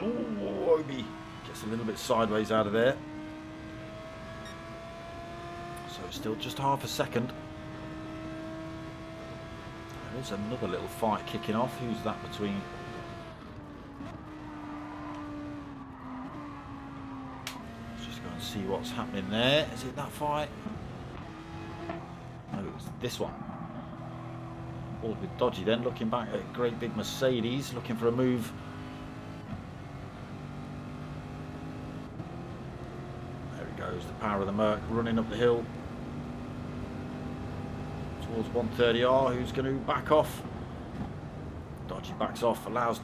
Oh, Obi gets a little bit sideways out of there. So still just half a second. There's another little fight kicking off. Who's that between? Let's just go and see what's happening there. Is it that fight? No, it's this one. All with Dodgy then, looking back at a great big Mercedes, looking for a move. There he goes, the power of the Merc running up the hill towards 130R, who's going to back off. Dodgy backs off, allows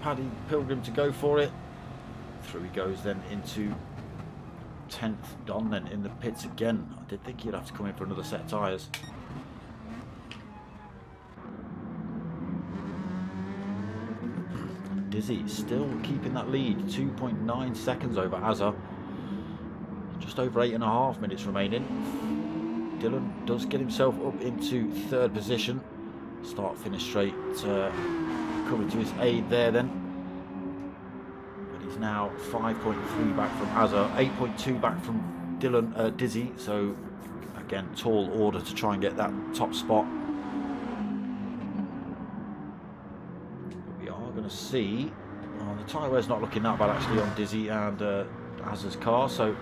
Paddy Pilgrim to go for it. Through he goes then into 10th. Don then in the pits again. I did think he'd have to come in for another set of tyres. Dizzy still keeping that lead, 2.9 seconds over Azza. Just over 8.5 minutes remaining. Dylan does get himself up into 3rd position. Start finish straight coming to his aid there then. But he's now 5.3 back from Azar, 8.2 back from Dylan Dizzy, so again tall order to try and get that top spot. But we are going to see, the tyre wear's not looking that bad actually on Dizzy and Azar's car, so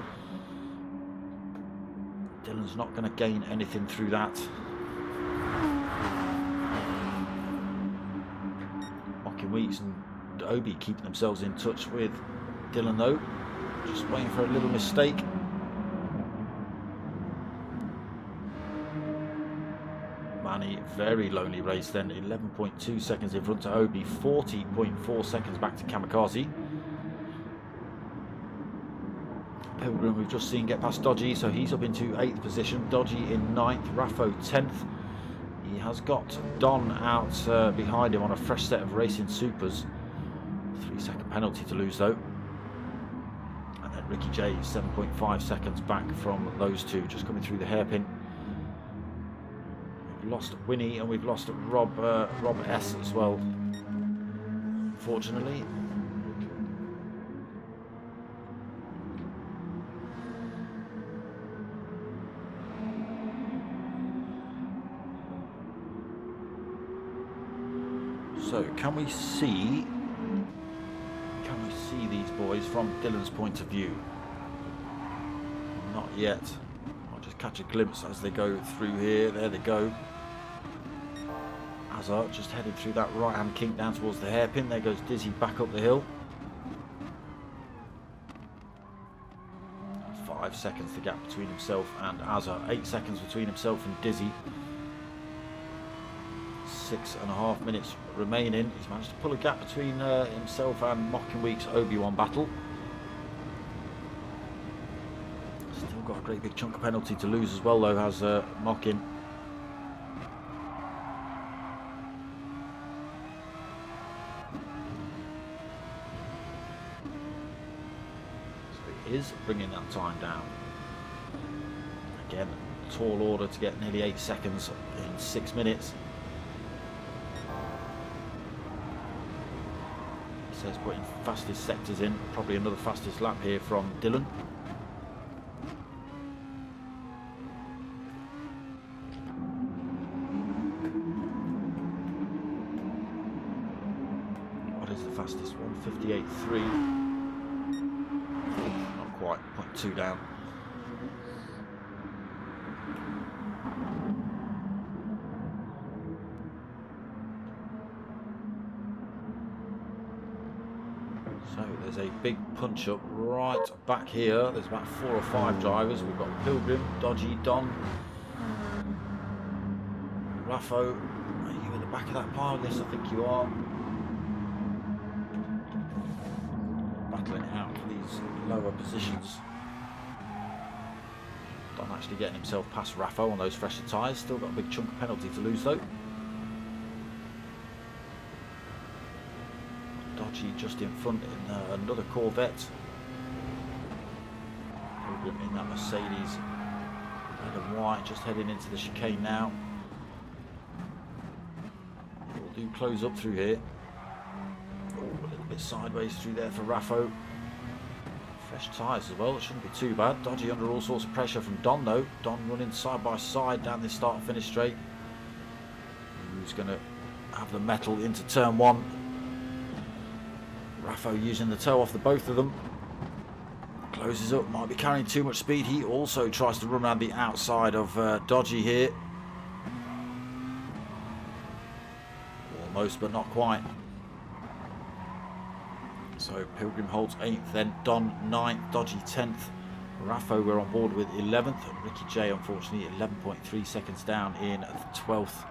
Dylan's not going to gain anything through that. Weeks and Obi keeping themselves in touch with Dylan though, just waiting for a little mistake. Manny, very lowly race then, 11.2 seconds in front to Obi, 40.4 seconds back to Kamikaze. Pilgrim we've just seen get past Dodgy, so he's up into 8th position, Dodgy in 9th, Raffo 10th. He has got Don out behind him on a fresh set of racing supers. 3-second penalty to lose though. And then Ricky J 7.5 seconds back from those two, just coming through the hairpin. We've lost Winnie and we've lost Rob S as well, unfortunately. So can we see these boys from Dylan's point of view? Not yet. I'll just catch a glimpse as they go through here. There they go. Azar just headed through that right hand kink down towards the hairpin. There goes Dizzy back up the hill. 5 seconds the gap between himself and Azar. 8 seconds between himself and Dizzy. 6.5 minutes remaining. He's managed to pull a gap between himself and Mocking Week's Obi-Wan battle. Still got a great big chunk of penalty to lose as well though, has Mocking. So he is bringing that time down. Again, tall order to get nearly 8 seconds in 6 minutes. Says putting fastest sectors in, probably another fastest lap here from Dylan. What is the fastest one? 58.3. Not quite, 0.2 down. So there's a big punch up right back here. There's about 4 or 5 drivers. We've got Pilgrim, Dodgy, Don, Raffo. Are you in the back of that pile? Yes, I think you are. Battling it out for these lower positions. Don actually getting himself past Raffo on those fresher tyres. Still got a big chunk of penalty to lose though. Dodgy just in front in another Corvette. Pilgrim in that Mercedes red and white, just heading into the chicane now. We'll do close up through here. Oh, a little bit sideways through there for Raffo. Fresh tyres as well, it shouldn't be too bad. Dodgy under all sorts of pressure from Don though. Don running side by side down this start finish straight. Who's going to have the metal into turn 1? Raffo using the toe off the both of them. Closes up, might be carrying too much speed. He also tries to run around the outside of Dodgy here. Almost, but not quite. So Pilgrim holds 8th, then Don 9th, Dodgy 10th. Raffo we're on board with 11th. And Ricky J unfortunately 11.3 seconds down in 12th.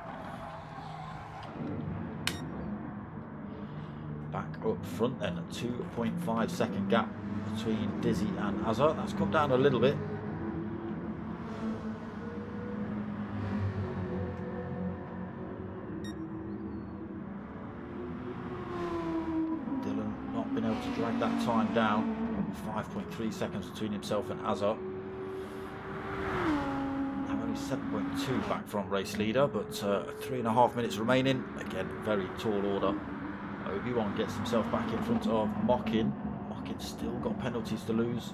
Back up front then, a 2.5 second gap between Dizzy and Azar. That's come down a little bit. Dylan not been able to drag that time down. 5.3 seconds between himself and Azar. Now only 7.2 back from race leader, but 3.5 minutes remaining. Again, very tall order. Obi-Wan gets himself back in front of Mockin. Mockin's still got penalties to lose.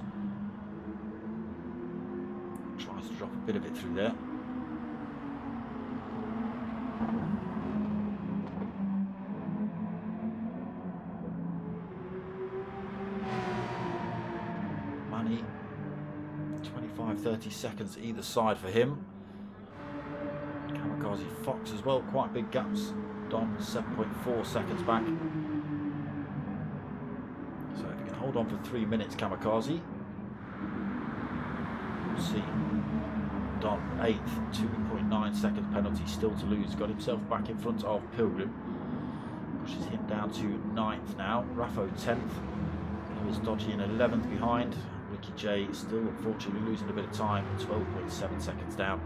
Tries to drop a bit of it through there. Manny, 25-30 seconds either side for him. Kamikaze Fox as well, quite big gaps. Don 7.4 seconds back. So if you can hold on for 3 minutes, Kamikaze. We'll see. Don 8th, 2.9 seconds penalty still to lose. Got himself back in front of Pilgrim. Pushes him down to 9th now. Raffo 10th. Lewis Dodgy in 11th behind. Ricky J still unfortunately losing a bit of time. 12.7 seconds down.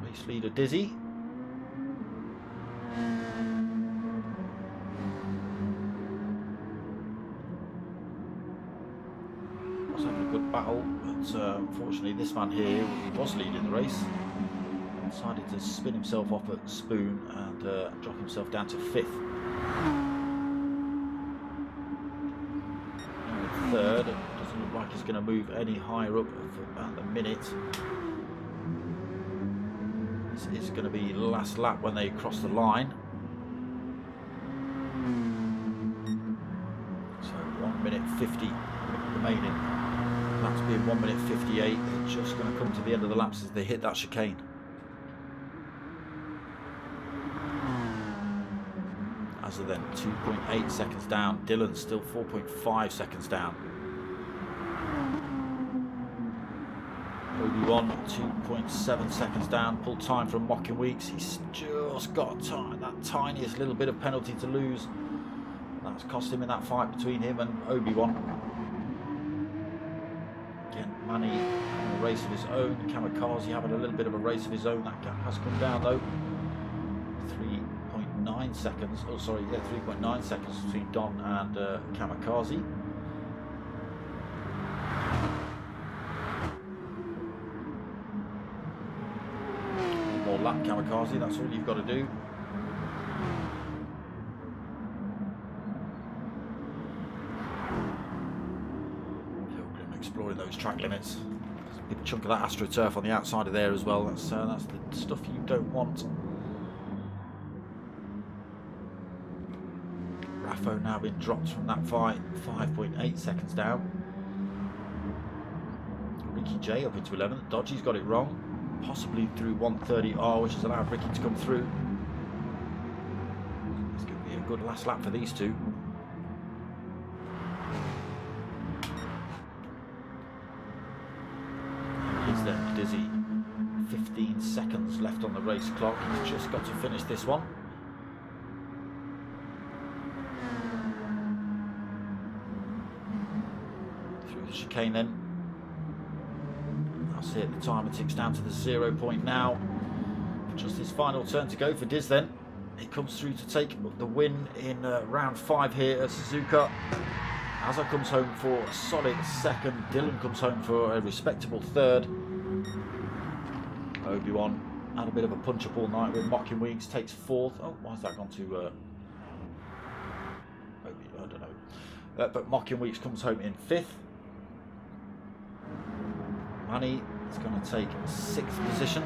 Race leader Dizzy. Was having a good battle, but unfortunately this man here, he was leading the race, decided to spin himself off at Spoon and drop himself down to 5th. And 3rd, doesn't look like he's going to move any higher up for about a minute. This is going to be last lap when they cross the line. So 1 minute 50 remaining. That's being 1 minute 58. They're just going to come to the end of the laps as they hit that chicane. As of then, 2.8 seconds down. Dylan still 4.5 seconds down. Obi-Wan 2.7 seconds down. Pull time from Mocking Weeks. He's just got that tiniest little bit of penalty to lose. That's cost him in that fight between him and Obi-Wan. Again, Manny having a race of his own. Kamikaze having a little bit of a race of his own. That gap has come down though. 3.9 seconds. Oh, sorry, yeah, 3.9 seconds between Don and Kamikaze. One more lap, Kamikaze. That's all you've got to do. Exploring those track limits. There's a big chunk of that AstroTurf on the outside of there as well. That's the stuff you don't want. Raffo now been dropped from that fight. 5.8 seconds down. Ricky J up into 11th. Dodgy's got it wrong. Possibly through 130R, which has allowed Ricky to come through. It's going to be a good last lap for these two. Then Dizzy, 15 seconds left on the race clock. He's just got to finish this one. Through the chicane then. That's it, the timer ticks down to the 0 point now. Just his final turn to go for Diz then. He comes through to take the win in round 5 here at Suzuka. Azza comes home for a solid 2nd. Dylan comes home for a respectable 3rd. Obi-Wan had a bit of a punch up all night with Mocking Weeks, takes 4th. Oh, why has that gone to I don't know. But Mocking Weeks comes home in 5th. Manny is going to take 6th position.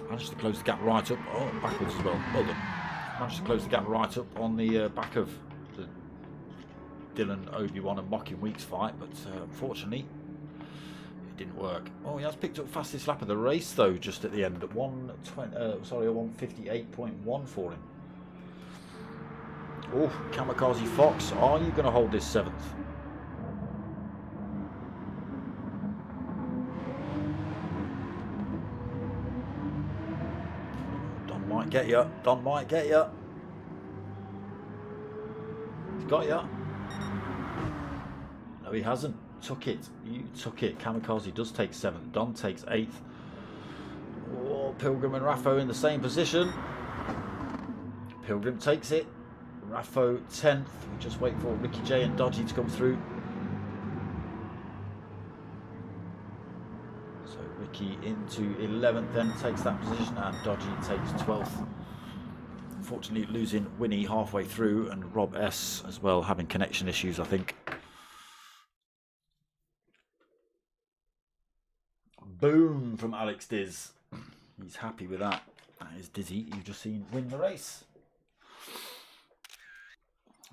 Managed to close the gap right up. Oh, backwards as well. Well done. Managed to close the gap right up on the back of the Dylan, Obi-Wan and Mocking Weeks fight, but unfortunately it didn't work. Oh, he has picked up fastest lap of the race though, just at the end at 158.1 for him. Oh, Kamikaze Fox, are you going to hold this 7th? Might get you. Don might get you. He's got you. No, he hasn't. Took it. You took it. Kamikaze does take 7th. Don takes 8th. Oh, Pilgrim and Raffo in the same position. Pilgrim takes it. Raffo 10th. We just wait for Ricky J and Dodgy to come through. So Ricky into 11th then takes that position, and Dodgy takes 12th. Unfortunately losing Winnie halfway through, and Rob S as well having connection issues, I think. Boom from Alex Diz. He's happy with that. That is Dizzy. You've just seen win the race.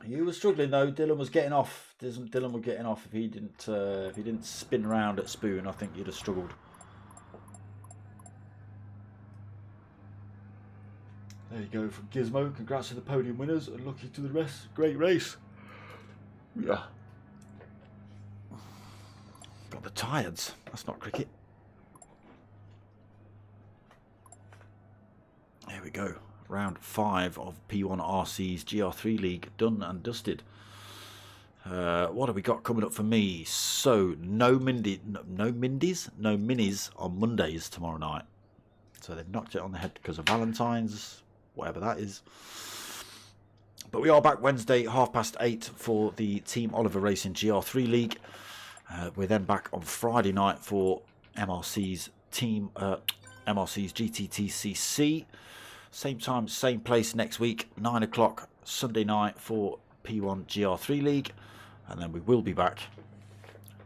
You were struggling though. Dylan was getting off. Dylan was getting off. If he didn't spin around at Spoon, I think you'd have struggled. There you go from Gizmo. Congrats to the podium winners and lucky to the rest. Great race. Yeah. Got the tired's. That's not cricket. There we go. Round 5 of P1RCs Gr3 League done and dusted. What have we got coming up for me? So no minis on Mondays tomorrow night. So they've knocked it on the head because of Valentine's, whatever that is. But we are back Wednesday 8:30 for the Team Oliver Racing Gr3 League. We're then back on Friday night for MRC's GTTCC. Same time, same place next week, 9 o'clock Sunday night for P1 Gr3 League. And then we will be back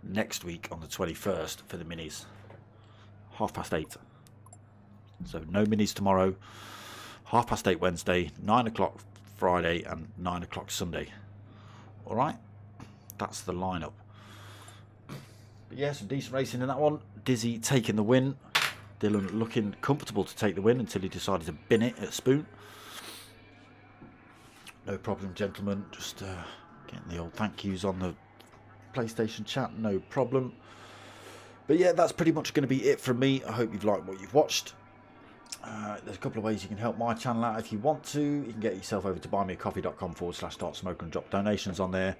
next week on the 21st for the minis. 8:30. So no minis tomorrow. 8:30 Wednesday, 9 o'clock Friday and 9 o'clock Sunday. Alright, that's the lineup. But yeah, some decent racing in that one. Dizzy taking the win. Dylan looking comfortable to take the win until he decided to bin it at Spoon. No problem, gentlemen. Just getting the old thank yous on the PlayStation chat. No problem. But yeah, that's pretty much going to be it from me. I hope you've liked what you've watched. There's a couple of ways you can help my channel out if you want to. You can get yourself over to buymeacoffee.com/dartsmoker and drop donations on there.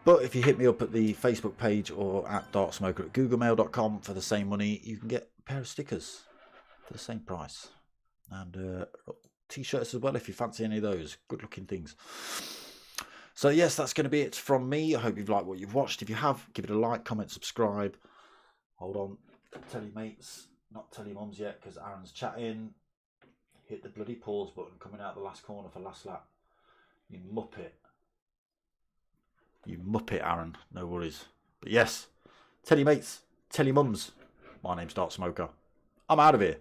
But if you hit me up at the Facebook page or at dartsmoker@googlemail.com for the same money, you can get a pair of stickers for the same price. And t-shirts as well if you fancy any of those. Good looking things. So yes, that's going to be it from me. I hope you've liked what you've watched. If you have, give it a like, comment, subscribe. Hold on. Tell your mates. Not tell your mums yet because Aaron's chatting. Hit the bloody pause button coming out the last corner for last lap. You muppet. You muppet, Aaron. No worries. But yes, tell your mates, tell your mums. My name's Dart Smoker. I'm out of here.